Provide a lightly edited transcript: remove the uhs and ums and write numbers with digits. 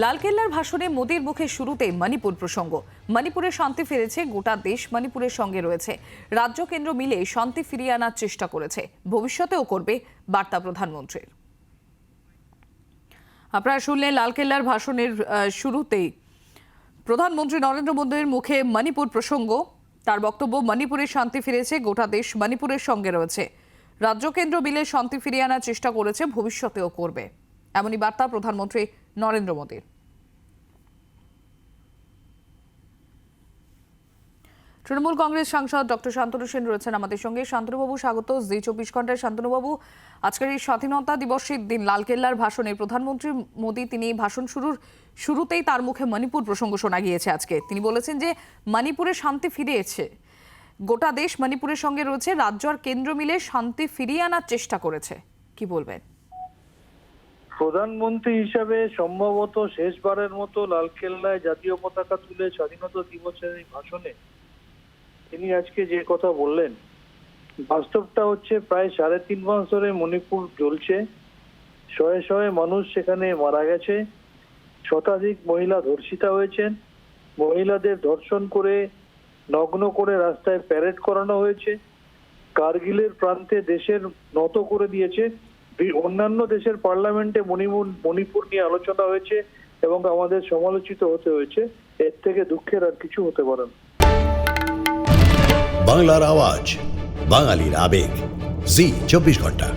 লালকেল্লার ভাষণে মোদির মুখে শুরুতে মণিপুর প্রসঙ্গ। মণিপুরে শান্তি ফিরেছে, গোটা দেশ মণিপুরের সঙ্গে রয়েছে। রাজ্য কেন্দ্র মিলে শান্তি ফিরিয়ে আনার চেষ্টা করেছে, ভবিষ্যতেও করবে, বার্তা প্রধানমন্ত্রীর। আপনারা শুনলেন লালকেল্লার ভাষণের শুরুতেই প্রধানমন্ত্রী নরেন্দ্র মোদীর মুখে মণিপুর প্রসঙ্গ। তার বক্তব্য, মণিপুরে শান্তি ফিরেছে, গোটা দেশ মণিপুরের সঙ্গে রয়েছে। রাজ্য কেন্দ্র মিলে শান্তি ফিরিয়ে আনার চেষ্টা করেছে, ভবিষ্যতেও করবে, এমনই বার্তা প্রধানমন্ত্রী নরেন্দ্র মোদীর। তৃণমূল কংগ্রেস সাংসদ ডক্টর শান্তনু সেন রয়েছেন আমাদের সঙ্গে। শান্তনুবাবু, স্বাগত জি 24 ঘন্টায়। শান্তনুবাবু, আজকের এই স্বাধীনতা দিবসের দিন লালকেল্লার ভাষণে প্রধানমন্ত্রী মোদী তিনি ভাষণ শুরুতেই তার মুখে মণিপুর প্রসঙ্গ শোনা গিয়েছে। আজকে তিনি বলেছেন যে মণিপুরে শান্তি ফিরেছে, গোটা দেশ মণিপুরের সঙ্গে রয়েছে, রাজ্য আর কেন্দ্র মিলে শান্তি ফিরিয়ে আনার চেষ্টা করেছে। কি বলবেন? প্রধানমন্ত্রী হিসাবে সম্ভবত শেষবারের মতো লালকেল্লায় জাতীয় পতাকা তুলে স্বাধীনতা দিবসের এই ভাষণে তিনি আজকে যে কথা বললেন, বাস্তবটা হচ্ছে প্রায় 3.5 মাস ধরে মণিপুর জ্বলছে। শয়ে শয়ে মানুষ সেখানে মারা গেছে, শতাধিক মহিলা ধর্ষিতা হয়েছেন, মহিলাদের ধর্ষণ করে নগ্ন করে রাস্তায় প্যারেড করানো হয়েছে। কার্গিলের প্রান্তে দেশের নত করে দিয়েছে। অন্যান্য দেশের পার্লামেন্টে মণিপুর নিয়ে আলোচনা হয়েছে এবং আমাদের সমালোচিত হতে হয়েছে। এর থেকে দুঃখের আর কিছু হতে পারে না। বাংলার আওয়াজ, বাঙালির আবেগ, জি 24 ঘন্টা।